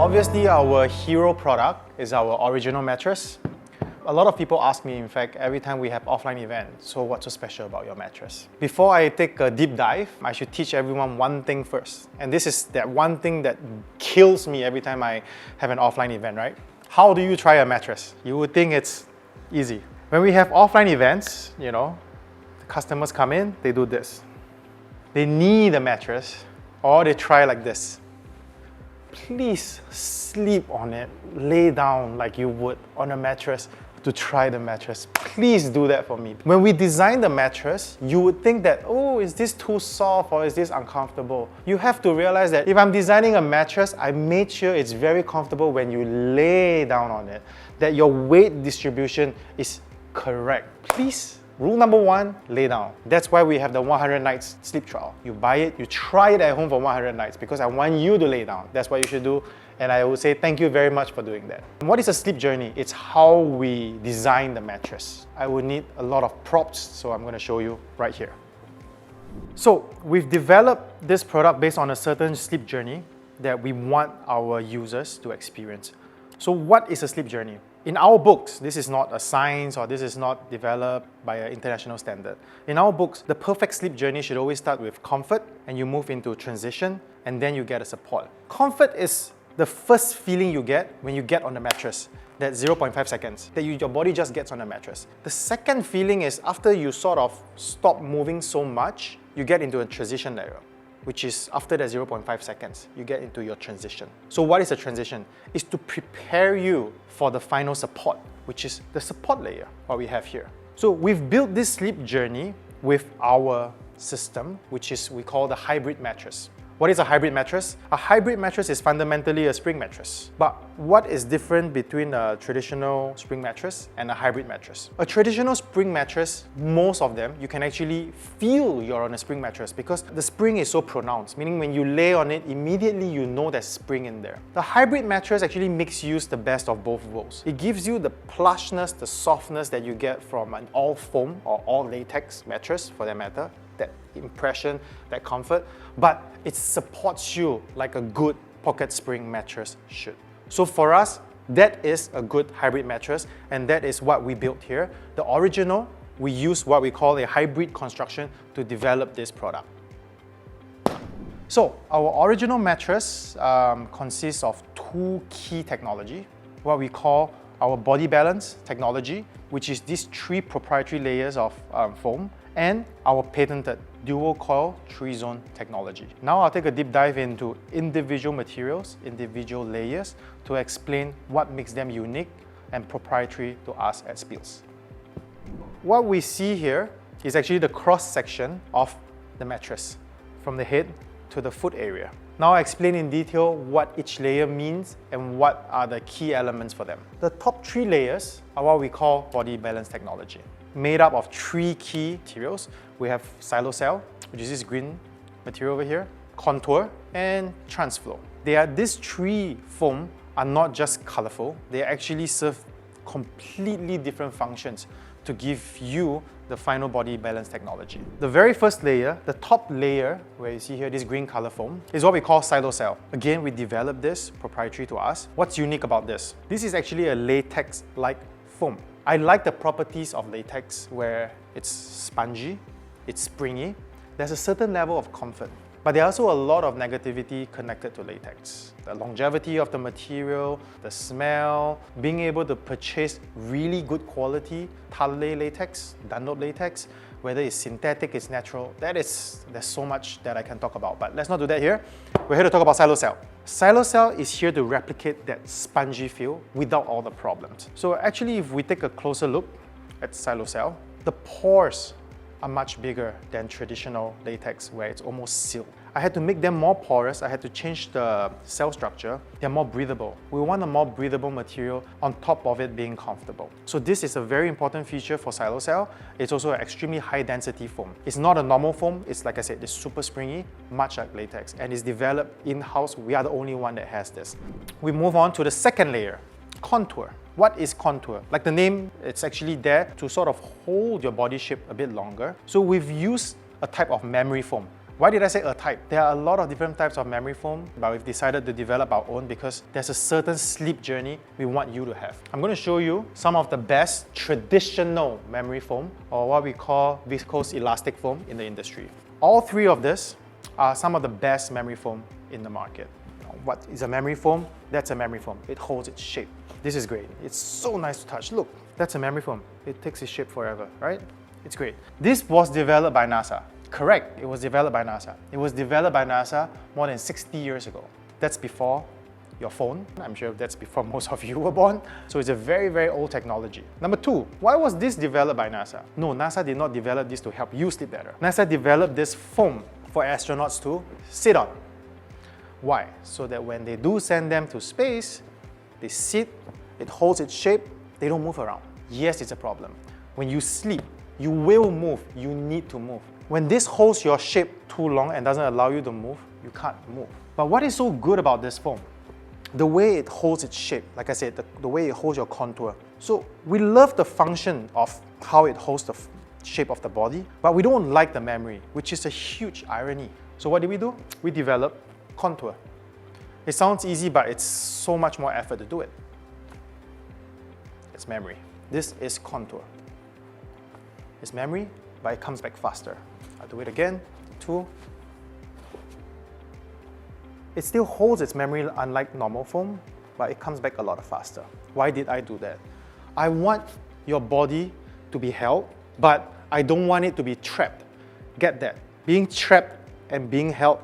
Obviously, our hero product is our original mattress. A lot of people ask me, in fact, every time we have offline events, so what's so special about your mattress? Before I take a deep dive, I should teach everyone one thing first. And this is that one thing that kills me every time I have an offline event, right? How do you try a mattress? You would think it's easy. When we have offline events, the customers come in, they do this. They knee the mattress, or they try like this. Please sleep on it, lay down like you would on a mattress to try the mattress. Please do that for me. When we design the mattress, you would think that, oh, is this too soft or is this uncomfortable? You have to realize that if I'm designing a mattress, I made sure it's very comfortable when you lay down on it, that your weight distribution is correct. Please, rule number one, lay down. That's why we have the 100 nights sleep trial. You buy it, you try it at home for 100 nights because I want you to lay down. That's what you should do. And I would say thank you very much for doing that. What is a sleep journey? It's how we design the mattress. I would need a lot of props, so I'm going to show you right here. So we've developed this product based on a certain sleep journey that we want our users to experience. So what is a sleep journey? In our books, this is not a science or this is not developed by an international standard. In our books, the perfect sleep journey should always start with comfort and you move into transition and then you get a support. Comfort is the first feeling you get when you get on the mattress, that 0.5 seconds, that your body just gets on the mattress. The second feeling is after you sort of stop moving so much, you get into a transition layer, which is after that 0.5 seconds, you get into your transition. So what is a transition? It's to prepare you for the final support, which is the support layer, what we have here. So we've built this sleep journey with our system, which is we call the hybrid mattress. What is a hybrid mattress? A hybrid mattress is fundamentally a spring mattress. But what is different between a traditional spring mattress and a hybrid mattress? A traditional spring mattress, most of them, you can actually feel you're on a spring mattress because the spring is so pronounced, meaning when you lay on it, immediately you know there's spring in there. The hybrid mattress actually makes use the best of both worlds. It gives you the plushness, the softness that you get from an all foam or all latex mattress, for that matter, that impression, that comfort, but it supports you like a good pocket spring mattress should. So for us, that is a good hybrid mattress, and that is what we built here. The original, we use what we call a hybrid construction to develop this product. So our original mattress consists of two key technology, what we call our body balance technology, which is these three proprietary layers of foam, and our patented dual coil 3-zone technology. Now I'll take a deep dive into individual materials, individual layers to explain what makes them unique and proprietary to us at SPEELS. What we see here is actually the cross section of the mattress from the head to the foot area. Now I'll explain in detail what each layer means and what are the key elements for them. The top three layers are what we call body balance technology, made up of three key materials. We have silocell, which is this green material over here, contour, and transflow. These three foam are not just colorful, they actually serve completely different functions to give you the final body balance technology. The very first layer, the top layer, where you see here this green color foam, is what we call silocell. Again, we developed this proprietary to us. What's unique about this? This is actually a latex-like foam. I like the properties of latex where it's spongy, it's springy. There's a certain level of comfort, but there's also a lot of negativity connected to latex. The longevity of the material, the smell, being able to purchase really good quality Talalay latex, Dunlop latex, whether it's synthetic, it's natural, there's so much that I can talk about, but let's not do that here. We're here to talk about silocell. Silocell is here to replicate that spongy feel without all the problems. So actually, if we take a closer look at silocell, the pores are much bigger than traditional latex where it's almost sealed. I had to make them more porous, I had to change the cell structure. They're more breathable. We want a more breathable material on top of it being comfortable. So this is a very important feature for silocell. It's also an extremely high density foam. It's not a normal foam, it's like I said, it's super springy, much like latex, and it's developed in-house. We are the only one that has this. We move on to the second layer, contour. What is contour? Like the name, it's actually there to sort of hold your body shape a bit longer. So we've used a type of memory foam. Why did I say a type? There are a lot of different types of memory foam, but we've decided to develop our own because there's a certain sleep journey we want you to have. I'm going to show you some of the best traditional memory foam, or what we call viscose elastic foam in the industry. All three of this are some of the best memory foam in the market. What is a memory foam? That's a memory foam. It holds its shape. This is great. It's so nice to touch. Look, that's a memory foam. It takes its shape forever, right? It's great. This was developed by NASA. Correct, it was developed by NASA. It was developed by NASA more than 60 years ago. That's before your phone. I'm sure that's before most of you were born. So it's a very, very old technology. Number two, why was this developed by NASA? No, NASA did not develop this to help you sleep better. NASA developed this foam for astronauts to sit on. Why? So that when they do send them to space, they sit, it holds its shape, they don't move around. Yes, it's a problem. When you sleep, you will move, you need to move. When this holds your shape too long and doesn't allow you to move, you can't move. But what is so good about this foam? The way it holds its shape, like I said, the way it holds your contour. So we love the function of how it holds the shape of the body, but we don't like the memory, which is a huge irony. So what did we do? We developed contour. It sounds easy, but it's so much more effort to do it. It's memory. This is contour. It's memory, but it comes back faster. I'll do it again. 2. It still holds its memory unlike normal foam, but it comes back a lot faster. Why did I do that? I want your body to be held, but I don't want it to be trapped. Get that? Being trapped and being held,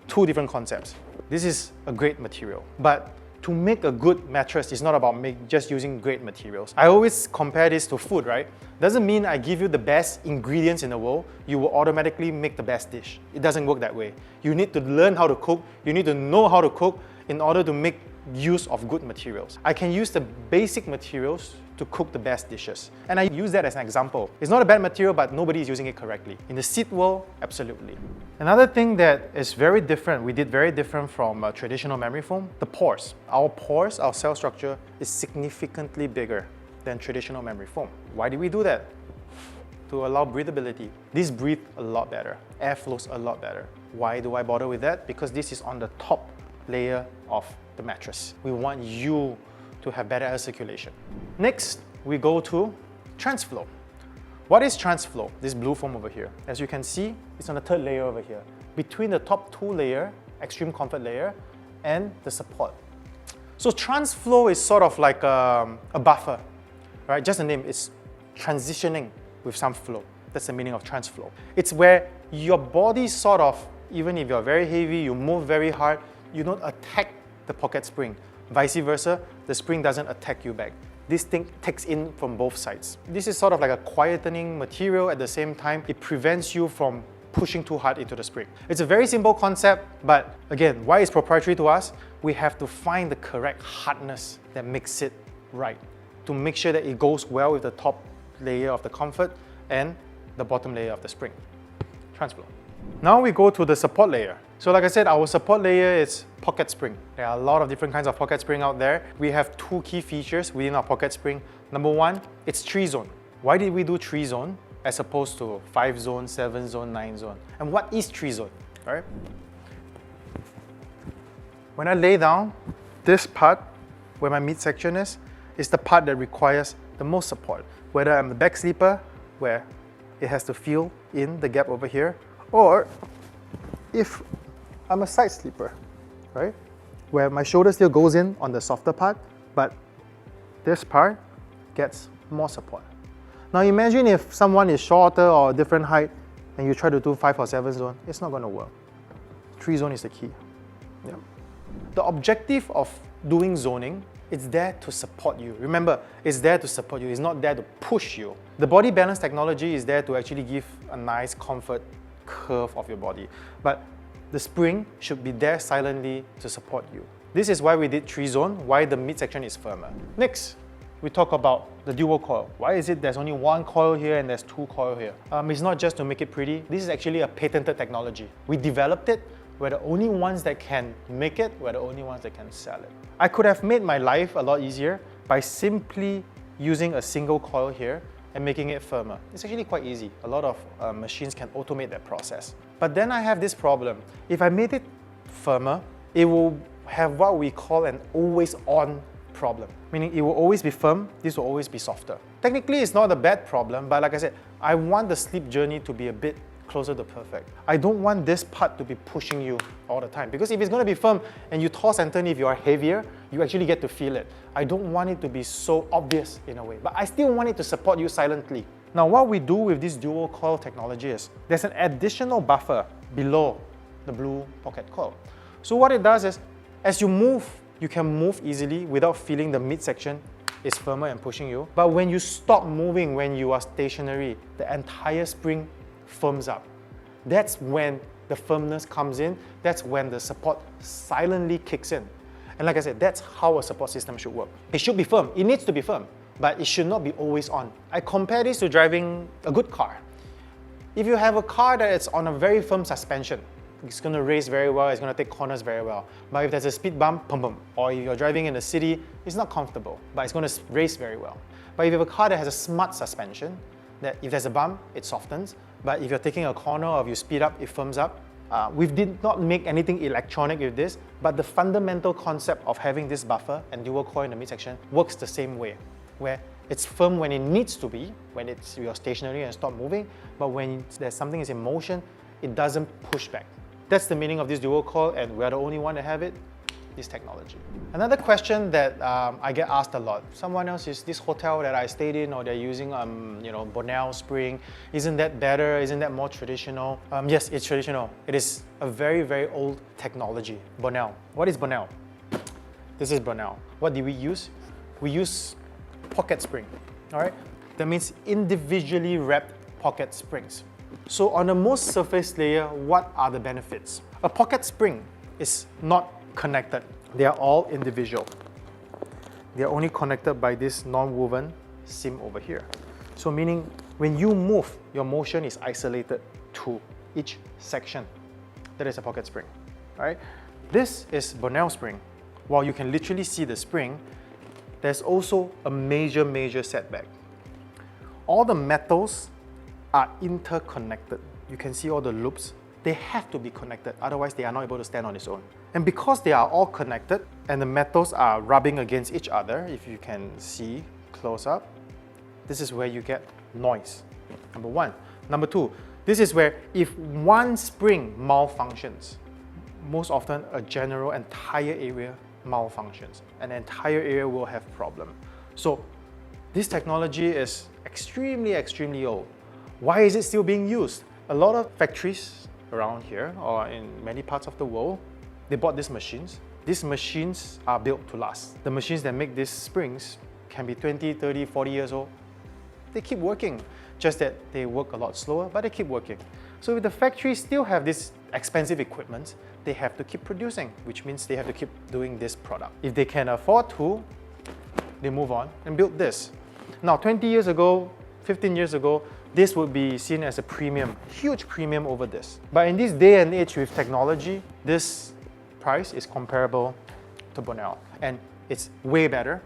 two different concepts. This is a great material, but to make a good mattress is not about just using great materials. I always compare this to food, right? Doesn't mean I give you the best ingredients in the world, you will automatically make the best dish. It doesn't work that way. You need to learn how to cook, you need to know how to cook in order to make use of good materials. I can use the basic materials to cook the best dishes. And I use that as an example. It's not a bad material, but nobody is using it correctly. In the seat world, absolutely. Another thing that is very different, we did very different from traditional memory foam, the pores. Our pores, our cell structure is significantly bigger than traditional memory foam. Why did we do that? To allow breathability. This breathes a lot better. Air flows a lot better. Why do I bother with that? Because this is on the top layer of the mattress. We want you to have better air circulation. Next, we go to TransFlow. What is TransFlow? This blue foam over here. As you can see, it's on the third layer over here. Between the top two layer, extreme comfort layer, and the support. So TransFlow is sort of like a buffer, right? Just the name, it's transitioning with some flow. That's the meaning of TransFlow. It's where your body sort of, even if you're very heavy, you move very hard, you don't attack the pocket spring. Vice versa, the spring doesn't attack you back. This thing takes in from both sides. This is sort of like a quietening material. At the same time, it prevents you from pushing too hard into the spring. It's a very simple concept, but again, why it's proprietary to us? We have to find the correct hardness that makes it right to make sure that it goes well with the top layer of the comfort and the bottom layer of the spring. TransFlow. Now we go to the support layer. So like I said, our support layer is pocket spring. There are a lot of different kinds of pocket spring out there. We have two key features within our pocket spring. Number one, it's 3-zone. Why did we do 3-zone as opposed to 5-zone, 7-zone, 9-zone? And what is 3-zone? All right? When I lay down, this part where my midsection is the part that requires the most support. Whether I'm the back sleeper, where it has to feel in the gap over here, or if I'm a side sleeper, right? Where my shoulder still goes in on the softer part, but this part gets more support. Now imagine if someone is shorter or a different height and you try to do 5 or 7 zone, it's not going to work. 3-zone is the key. Yeah. The objective of doing zoning, it's there to support you. Remember, it's there to support you. It's not there to push you. The body balance technology is there to actually give a nice comfort curve of your body. But the spring should be there silently to support you. This is why we did 3-zone, why the midsection is firmer. Next, we talk about the dual coil. Why is it there's only one coil here and there's 2 coil here? It's not just to make it pretty. This is actually a patented technology. We developed it. We're the only ones that can make it. We're the only ones that can sell it. I could have made my life a lot easier by simply using a single coil here and making it firmer. It's actually quite easy. A lot of machines can automate that process. But then I have this problem. If I made it firmer, it will have what we call an always-on problem, meaning it will always be firm, this will always be softer. Technically, it's not a bad problem, but like I said, I want the sleep journey to be a bit closer to perfect. I don't want this part to be pushing you all the time, because if it's going to be firm and you toss and turn, if you are heavier, you actually get to feel it. I don't want it to be so obvious in a way, but I still want it to support you silently. Now, what we do with this dual coil technology is there's an additional buffer below the blue pocket coil. So what it does is, as you move, you can move easily without feeling the midsection is firmer and pushing you. But when you stop moving, when you are stationary, the entire spring firms up. That's when the firmness comes in. That's when the support silently kicks in. And like I said, that's how a support system should work. It should be firm. It needs to be firm, but it should not be always on. I compare this to driving a good car. If you have a car that is on a very firm suspension, it's going to race very well, it's going to take corners very well. But if there's a speed bump, pum pum, or if you're driving in the city, it's not comfortable, but it's going to race very well. But if you have a car that has a smart suspension, that if there's a bump, it softens. But if you're taking a corner or if you speed up, it firms up. We did not make anything electronic with this, but the fundamental concept of having this buffer and dual coil in the midsection works the same way, where it's firm when it needs to be, when you're stationary and stop moving, but when there's something is in motion, it doesn't push back. That's the meaning of this dual coil, and we're the only one that have it, this technology. Another question that I get asked a lot, someone else is this hotel that I stayed in, or they're using Bonnell spring, isn't that better, isn't that more traditional? Yes, it's traditional. It is a very, very old technology, Bonnell. What is Bonnell? This is Bonnell. What did we use? We use pocket spring, all right? That means individually wrapped pocket springs. So on the most surface layer, what are the benefits? A pocket spring is not connected. They are all individual. They are only connected by this non-woven seam over here. So meaning when you move, your motion is isolated to each section. That is a pocket spring, all right? This is Bonnell spring. While you can literally see the spring, there's also a major setback. All the metals are interconnected. You can see all the loops. They have to be connected, otherwise they are not able to stand on its own. And because they are all connected and the metals are rubbing against each other, if you can see close up, this is where you get noise, number one. Number two, this is where if one spring malfunctions, most often a general entire area malfunctions. An entire area will have problem. So this technology is extremely old. Why is it still being used? A lot of factories around here or in many parts of the world, they bought these machines. These machines are built to last. The machines that make these springs can be 20, 30, 40 years old. They keep working, just that they work a lot slower, but they keep working. So if the factories still have this expensive equipment, they have to keep producing, which means they have to keep doing this product. If they can afford to, they move on and build this. Now, 20 years ago, 15 years ago, this would be seen as a premium, huge premium over this. But in this day and age with technology, this price is comparable to Bonnell. And it's way better.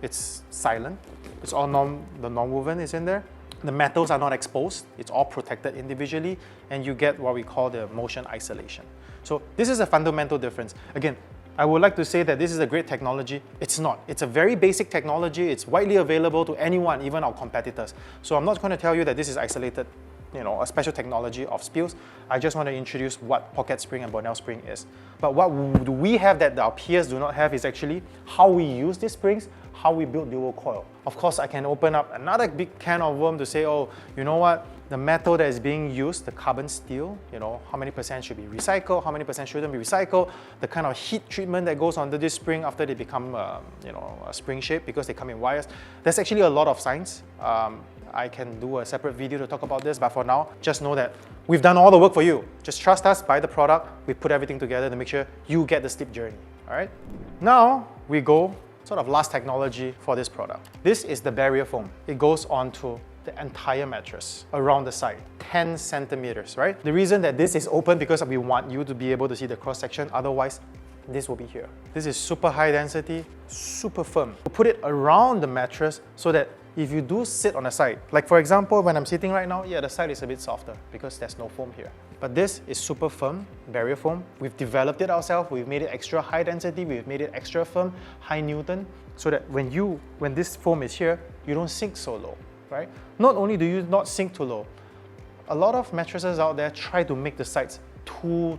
It's silent. It's all the non-woven is in there. The metals are not exposed. It's all protected individually. And you get what we call the motion isolation. So this is a fundamental difference. Again, I would like to say that this is a great technology. It's not. It's a very basic technology. It's widely available to anyone, even our competitors. So I'm not going to tell you that this is isolated, a special technology of SPEELS. I just want to introduce what pocket spring and Bonnell spring is. But what do we have that our peers do not have is actually how we use these springs, how we build dual coil. Of course, I can open up another big can of worms to say, oh, you know what? The metal that is being used, the carbon steel, how many percent should be recycled, how many percent shouldn't be recycled, the kind of heat treatment that goes onto this spring after they become, a spring shape because they come in wires. There's actually a lot of science. I can do a separate video to talk about this, but for now, just know that we've done all the work for you. Just trust us, buy the product, we put everything together to make sure you get the sleep journey, all right? Now, we go sort of last technology for this product. This is the barrier foam. It goes onto the entire mattress around the side, 10 centimeters, right? The reason that this is open because we want you to be able to see the cross section, otherwise this will be here. This is super high density, super firm. We put it around the mattress so that if you do sit on the side, like for example, when I'm sitting right now, yeah, the side is a bit softer because there's no foam here. But this is super firm, barrier foam. We've developed it ourselves. We've made it extra high density. We've made it extra firm, high Newton, so that when this foam is here, you don't sink so low, right? Not only do you not sink too low, a lot of mattresses out there try to make the sides too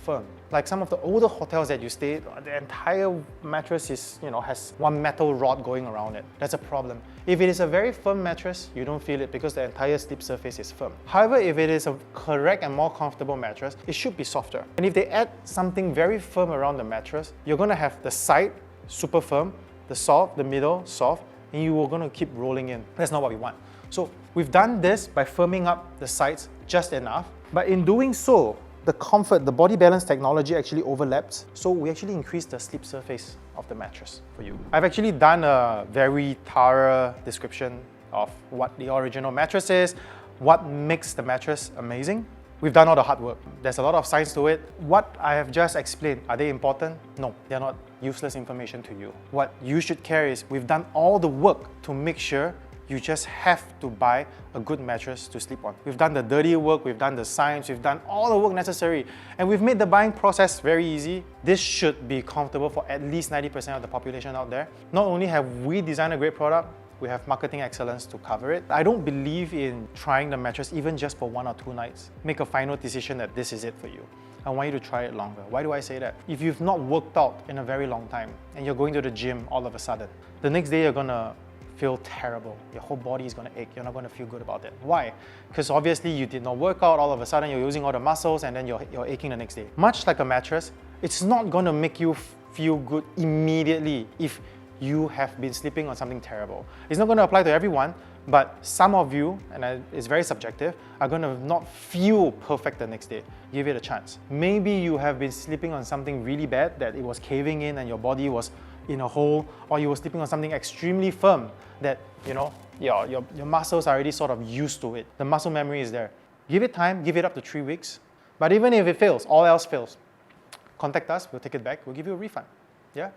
firm. Like some of the older hotels that you stay, the entire mattress is, has one metal rod going around it. That's a problem. If it is a very firm mattress, you don't feel it because the entire sleep surface is firm. However, if it is a correct and more comfortable mattress, it should be softer. And if they add something very firm around the mattress, you're gonna have the side super firm, the middle soft, and you are gonna keep rolling in. That's not what we want. So we've done this by firming up the sides just enough, but in doing so, the comfort, the body balance technology actually overlaps, so we actually increase the sleep surface of the mattress for you. I've actually done a very thorough description of what the original mattress is, what makes the mattress amazing. We've done all the hard work. There's a lot of science to it. What I have just explained, are they important? No, they're not useless information to you. What you should care is we've done all the work to make sure you just have to buy a good mattress to sleep on. We've done the dirty work, we've done the science, we've done all the work necessary, and we've made the buying process very easy. This should be comfortable for at least 90% of the population out there. Not only have we designed a great product, we have marketing excellence to cover it. I don't believe in trying the mattress even just for 1 or 2 nights. Make a final decision that this is it for you. I want you to try it longer. Why do I say that? If you've not worked out in a very long time and you're going to the gym all of a sudden, the next day you're gonna feel terrible. Your whole body is gonna ache. You're not gonna feel good about it. Why? Because obviously you did not work out, all of a sudden you're using all the muscles and then you're aching the next day. Much like a mattress, it's not gonna make you feel good immediately if you have been sleeping on something terrible. It's not gonna apply to everyone, but some of you, and it's very subjective, are gonna not feel perfect the next day. Give it a chance. Maybe you have been sleeping on something really bad, that it was caving in and your body was in a hole, or you were sleeping on something extremely firm that, your muscles are already sort of used to it. The muscle memory is there. Give it time, give it up to 3 weeks. But even if it fails, all else fails, contact us, we'll take it back, we'll give you a refund. Yeah?